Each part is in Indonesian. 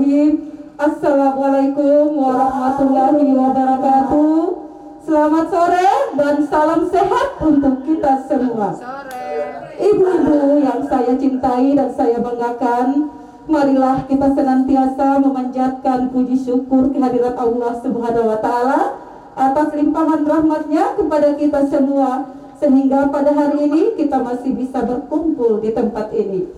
Bismillahirrahmanirrahim. Assalamualaikum warahmatullahi wabarakatuh. Selamat sore dan salam sehat untuk kita semua. Ibu-ibu yang saya cintai dan saya banggakan, marilah kita senantiasa memanjatkan puji syukur kehadirat Allah Subhanahu wa Ta'ala atas limpahan rahmatnya kepada kita semua, sehingga pada hari ini kita masih bisa berkumpul di tempat ini.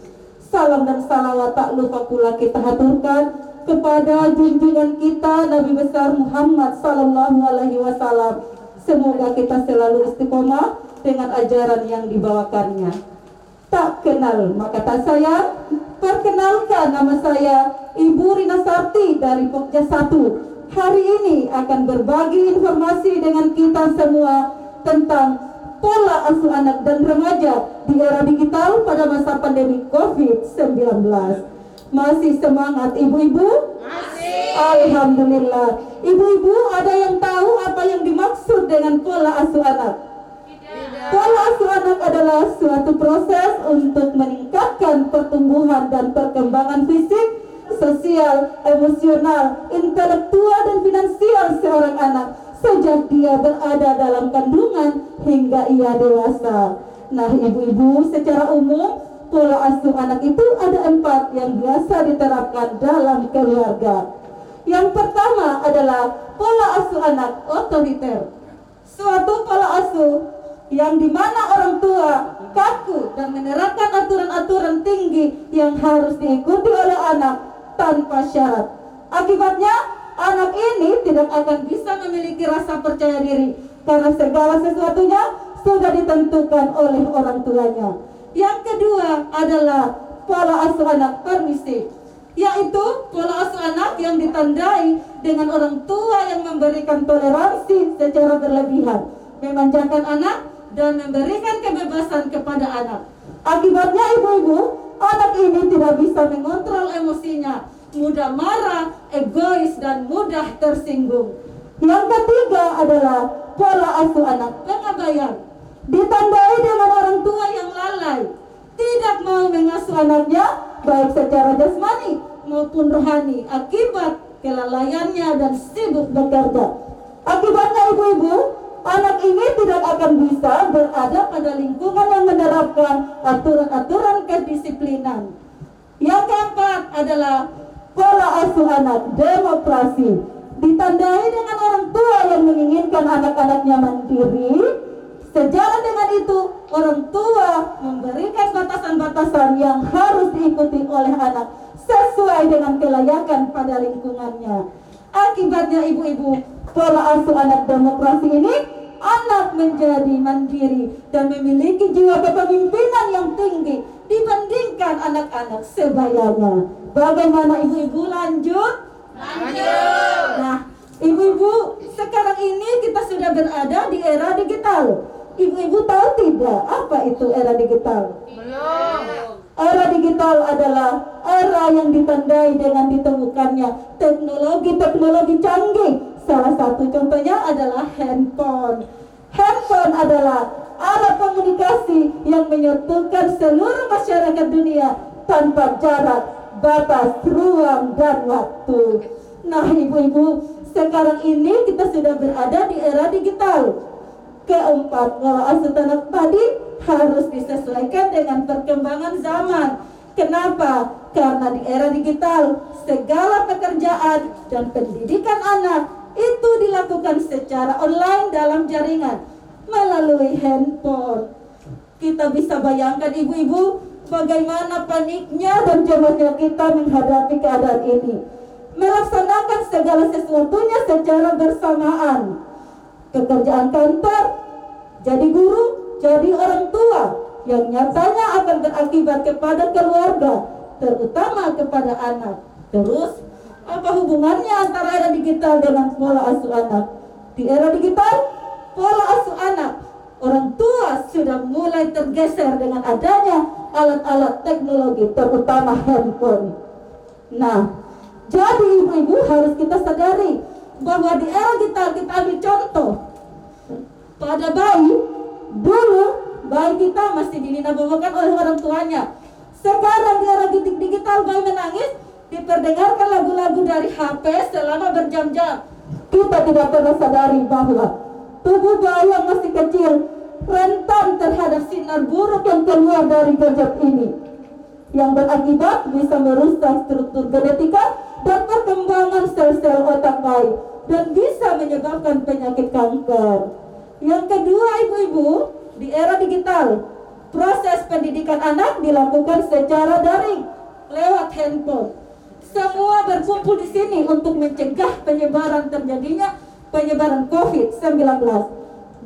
Salam dan salawat tak lupa pula kita haturkan kepada junjungan kita Nabi besar Muhammad sallallahu alaihi wasallam. Semoga kita selalu istiqomah dengan ajaran yang dibawakannya. Tak kenal maka tak sayang. Perkenalkan, nama saya Ibu Rina Sarti dari Pokja 1. Hari ini akan berbagi informasi dengan kita semua tentang pola asuh anak dan remaja di era digital pada masa pandemi COVID-19. Masih semangat ibu-ibu? Masih. Alhamdulillah. Ibu-ibu, ada yang tahu apa yang dimaksud dengan pola asuh anak? Tidak. Pola asuh anak adalah suatu proses untuk meningkatkan pertumbuhan dan perkembangan fisik, sosial, emosional, intelektual, dan finansial seorang anak sejak dia berada dalam kandungan hingga ia dewasa. Nah ibu-ibu, secara umum pola asuh anak itu ada 4 yang biasa diterapkan dalam keluarga. Yang pertama adalah pola asuh anak otoriter. Suatu pola asuh yang dimana orang tua kaku dan menerapkan aturan-aturan tinggi yang harus diikuti oleh anak tanpa syarat. Akibatnya anak ini tidak akan bisa memiliki rasa percaya diri karena segala sesuatunya sudah ditentukan oleh orang tuanya. Yang kedua adalah pola asuh anak permisif, yaitu pola asuh anak yang ditandai dengan orang tua yang memberikan toleransi secara berlebihan, memanjakan anak dan memberikan kebebasan kepada anak. Akibatnya ibu-ibu, anak ini tidak bisa mengontrol emosinya, mudah marah, egois, dan mudah tersinggung. Yang ketiga adalah pola asuh anak pengabaian, ditandai dengan orang tua yang lalai, tidak mau mengasuh anaknya baik secara jasmani maupun rohani akibat kelalaiannya dan sibuk bekerja. Akibatnya ibu-ibu, anak ini tidak akan bisa berada pada lingkungan yang menerapkan aturan-aturan kedisiplinan. Yang keempat adalah pola asuh anak demokrasi, ditandai dengan orang tua yang menginginkan anak-anaknya mandiri. Sejalan dengan itu, orang tua memberikan batasan-batasan yang harus diikuti oleh anak sesuai dengan kelayakan pada lingkungannya. Akibatnya ibu-ibu, pola asuh anak demokrasi ini, anak menjadi mandiri dan memiliki jiwa kepemimpinan yang tinggi dibandingkan anak-anak sebayanya. Bagaimana ibu-ibu, lanjut? Lanjut. Nah, ibu-ibu, sekarang ini kita sudah berada di era digital. Ibu-ibu tahu tidak apa itu era digital? Belum. Era digital adalah era yang ditandai dengan ditemukannya teknologi-teknologi canggih. Salah satu contohnya adalah handphone. Handphone adalah alat komunikasi yang menyatukan seluruh masyarakat dunia tanpa jarak, batas, ruang, dan waktu. Nah ibu-ibu, sekarang ini kita sudah berada di era digital. Keempat, pola asuh anak tadi harus disesuaikan dengan perkembangan zaman. Kenapa? Karena di era digital, segala pekerjaan dan pendidikan anak itu dilakukan secara online dalam jaringan melalui handphone. Kita bisa bayangkan ibu-ibu, bagaimana paniknya dan cemasnya kita menghadapi keadaan ini, melaksanakan segala sesuatunya secara bersamaan. Pekerjaan kantor, jadi guru, jadi orang tua, yang nyatanya akan berakibat kepada keluarga, terutama kepada anak. Terus, apa hubungannya antara era digital dengan pola asuh anak? Di era digital, pola asuh anak, orang tua sudah mulai tergeser dengan adanya alat-alat teknologi, terutama handphone. Nah, jadi ibu-ibu harus kita sadari bahwa di era digital, kita ambil contoh pada bayi. Dulu bayi kita masih dinina-bawakan oleh orang tuanya. Sekarang di era digital, bayi menangis diperdengarkan lagu-lagu dari HP selama berjam-jam. Kita tidak pernah sadari bahwa tubuh bayi yang masih kecil rentan terhadap sinar buruk yang keluar dari gadget ini, yang berakibat bisa merusak struktur genetika dan perkembangan sel-sel otak bayi dan bisa menyebabkan penyakit kanker. Yang kedua, ibu-ibu, di era digital, proses pendidikan anak dilakukan secara daring lewat handphone. Semua berkumpul di sini untuk mencegah terjadinya penyebaran COVID-19.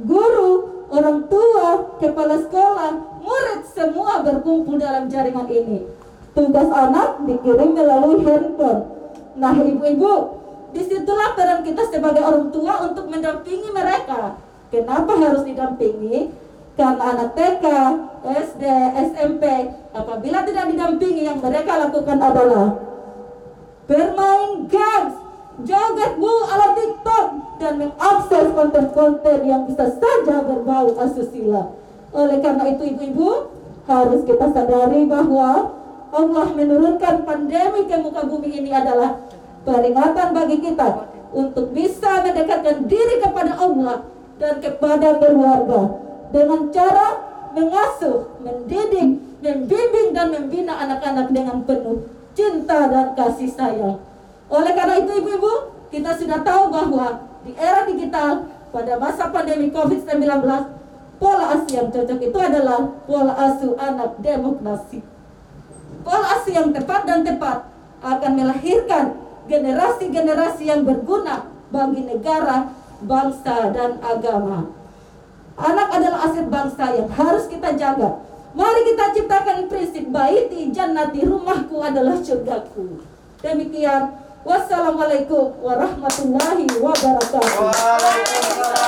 Guru, orang tua, kepala sekolah, murid semua berkumpul dalam jaringan ini. Tugas anak dikirim melalui handphone. Nah, ibu-ibu, disitulah peran kita sebagai orang tua untuk mendampingi mereka. Kenapa harus didampingi? Karena anak TK, SD, SMP, apabila tidak didampingi, yang mereka lakukan adalah bermain games, joget ala TikTok, dan mengakses konten-konten yang bisa saja berbau asusila. Oleh karena itu, ibu-ibu, harus kita sadari bahwa Allah menurunkan pandemi ke muka bumi ini adalah peringatan bagi kita untuk bisa mendekatkan diri kepada Allah dan kepada keluarga dengan cara mengasuh, mendidik, membimbing dan membina anak-anak dengan penuh cinta dan kasih sayang. Oleh karena itu, ibu-ibu, kita sudah tahu bahwa di era digital pada masa pandemi COVID-19, pola asuh yang cocok itu adalah pola asuh anak demokrasi. Pola asuh yang tepat dan tepat akan melahirkan generasi-generasi yang berguna bagi negara, bangsa, dan agama. Anak adalah aset bangsa yang harus kita jaga. Mari kita ciptakan prinsip baiti jannati, rumahku adalah surgaku. Demikian, wassalamualaikum warahmatullahi wabarakatuh.